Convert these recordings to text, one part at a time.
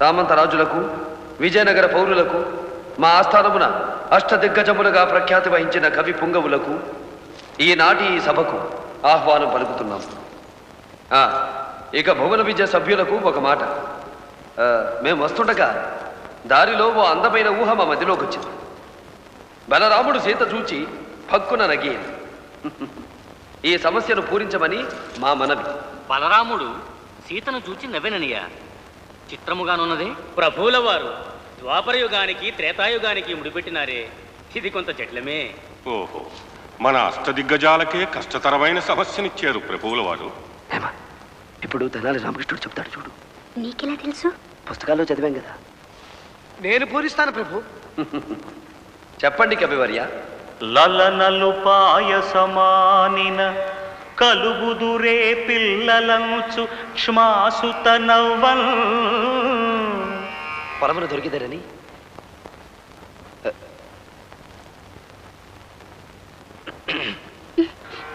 సామంత రాజులకు విజయనగర పౌరులకు మా ఆస్థానమున అష్టదిగ్గజములుగా ప్రఖ్యాతి వహించిన కవి పుంగవులకు ఈనాటి ఈ సభకు ఆహ్వానం పలుకుతున్నాం. ఇక భువన విద్య సభ్యులకు ఒక మాట. మేము వస్తుండగా దారిలో ఓ అందమైన ఊహ మా మధ్యలోకి వచ్చింది. బలరాముడు సీత చూచి పక్కున నగేది. ఈ సమస్యను పూరించమని మా మనవి. బలరాముడు సీతను చూచి నవ్వెననియా? చిత్రముగానున్నదే. ప్రభువుల వారు ద్వాపరయుగానికి త్రేతాయుగానికి ముడిపెట్టినారే, ఇది కొంత జట్లమే. ఓహో, మన అష్టదిగ్గజాలకే కష్టతరమైన సమస్యనిచ్చారు ప్రభువుల వారు. ఇప్పుడు తెనాలి రామకృష్ణుడు చెప్తాడు చూడు. నీకెలా తెలుసు? పుస్తకాల్లో చదివాం కదా. నేను పూరిస్తాను ప్రభు. చెప్పండి కవివర్య. లలనలు పాయసమానిన కలుగుదురే పిల్లలంచు క్ష్మాసుత నవ్వల్. పరమున దొరికిదరని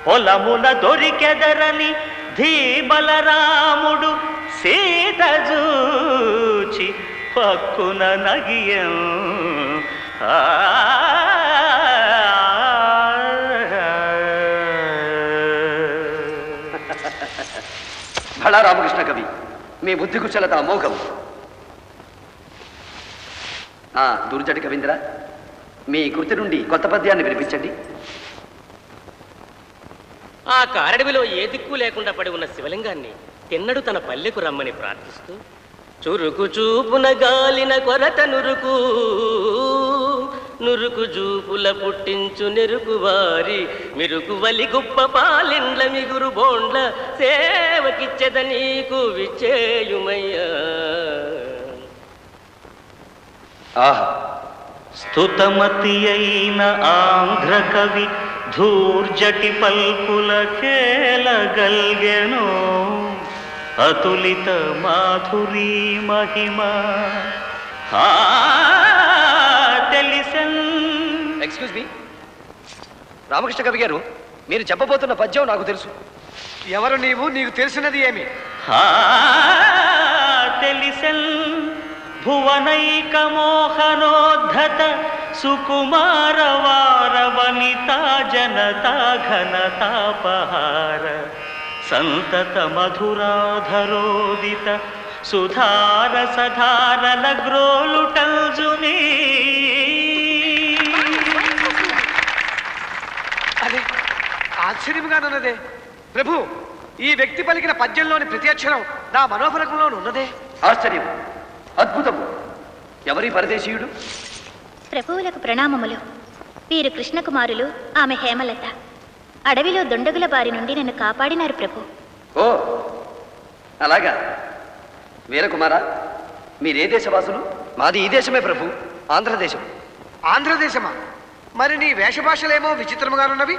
పొలమున దొరికెదరని ధీబలరాముడు సీత చూచి పక్కున నగియం. భళా రామకృష్ణ కవి, మీ బుద్ధి కుశలత అమోఘం. దుర్జటి కవీంద్ర, మీ కృతి నుండి కొత్త పద్యాన్ని వినిపించండి. ఆ కారడవిలో ఏ దిక్కు లేకుండా పడి ఉన్న శివలింగాన్ని తిన్నడు తన పల్లెకు రమ్మని ప్రార్థిస్తూ, చురుకు చూపున గాలిన కొరత నురుకు నురుకు జూపుల పుట్టించు నెరుకు వారి మిరుకు వలి గుప్ప పాలిండ్ల మిగురు బోండ్ల సేవకిచ్చెద నీకు విచ్చేయుమయ్యా. స్తుతమతి అయిన ఆంధ్ర కవి ధూర్జటి పల్పులకేలగల్గెను అతులిత మాధురీ మహిమ తెలిసన్. ఎక్స్క్యూజ్ మీ రామకృష్ణ కవి గారు, మీరు చెప్పబోతున్న పద్యం నాకు తెలుసు. ఎవరు నీవు? నీకు తెలిసినది ఏమి? తెలిసన్. భువనైక మోహనోద్ధత సుకుమార వార వనితా జనతా ఘనతాపహార సంతత మధురాధరోదిత సుధార సధారల గ్రోలుటల్జుని. అదే ఆశ్చర్యంగానున్నదే ప్రభు. ఈ వ్యక్తి పలికిన పద్యంలోని ప్రతి అక్షరం నా మనోఫలకంలో ఉన్నదే. ఆశ్చర్యం, అద్భుతము. ఎవరి పరదేశీయుడు? ప్రభువులకు ప్రణామములు. వీరు కృష్ణకుమారులు, ఆమె హేమలత. అడవిలో దొండగుల బారి నుండి నన్ను కాపాడినారు ప్రభు. ఓ అలాగా. వీరకుమారా, మీరే దేశవాసులు? మాది ఈ దేశమే ప్రభు, ఆంధ్రదేశం. ఆంధ్రదేశమా? మరి నీ వేషభాషలేమో విచిత్రముగానున్నవి.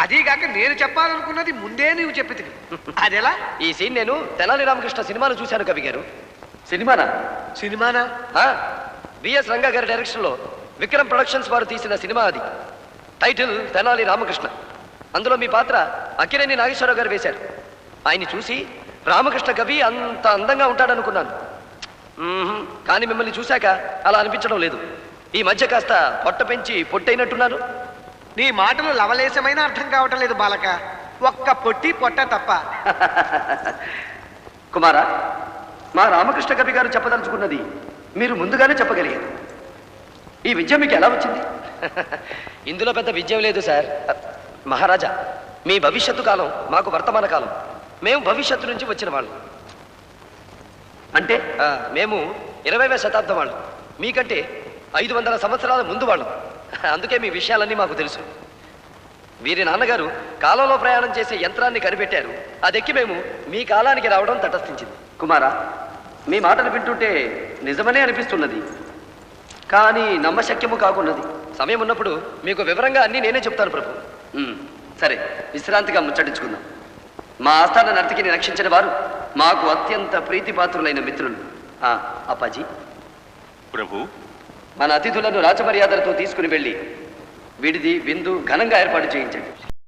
అదీగాక నేను చెప్పాలనుకున్నది ముందే నీవు చెప్పితివి. అదెలా? ఈ సీన్ నేను తెనాలి రామకృష్ణ సినిమాను చూశాను కవి గారు. సినిమానా? సినిమానా? బిఎస్ రంగా గారి డైరెక్షన్లో విక్రమ్ ప్రొడక్షన్స్ వారు తీసిన సినిమా అది. టైటిల్ తెనాలి రామకృష్ణ. అందులో మీ పాత్ర అక్కినేని నాగేశ్వరరావు గారు వేశారు. ఆయన్ని చూసి రామకృష్ణ కవి అంత అందంగా ఉంటాడనుకున్నాను. కానీ మిమ్మల్ని చూశాక అలా అనిపించడం లేదు. ఈ మధ్య కాస్త పొట్ట పెంచి పొట్టైనట్టున్నారు. నీ మాటలు లవలేశమైన అర్థం కావటం లేదు బాలక. ఒక్క పొట్టి పొట్ట తప్ప. కుమారా, మా రామకృష్ణ కవి గారు చెప్పదలుచుకున్నది మీరు ముందుగానే చెప్పగలిగారు. ఈ విద్య మీకు ఎలా వచ్చింది? ఇందులో పెద్ద విద్య లేదు సార్. మహారాజా, మీ భవిష్యత్తు కాలం మాకు వర్తమాన కాలం. మేము భవిష్యత్తు నుంచి వచ్చిన వాళ్ళు. అంటే మేము 20వ శతాబ్దం వాళ్ళు. మీకంటే 500 సంవత్సరాల ముందు వాళ్ళు. అందుకే మీ విషయాలన్నీ మాకు తెలుసు. వీరి నాన్నగారు కాలంలో ప్రయాణం చేసే యంత్రాన్ని కనిపెట్టారు. అదెక్కి మేము మీ కాలానికి రావడం తటస్థించింది. కుమారా, మీ మాటలు వింటుంటే నిజమనే అనిపిస్తున్నది, కానీ నమ్మశక్యము కాకున్నది. సమయం ఉన్నప్పుడు మీకు వివరంగా అన్నీ నేనే చెప్తాను ప్రభు. సరే, విశ్రాంతిగా ముచ్చటించుకుందాం. మా ఆస్థాన నర్తకిని రక్షించిన వారు మాకు అత్యంత ప్రీతిపాత్రులైన మిత్రులు. అప్పాజీ ప్రభు, మన అతిథులను రాజమర్యాదలతో తీసుకుని వెళ్ళి విడిది విందు ఘనంగా ఏర్పాటు చేయించండి.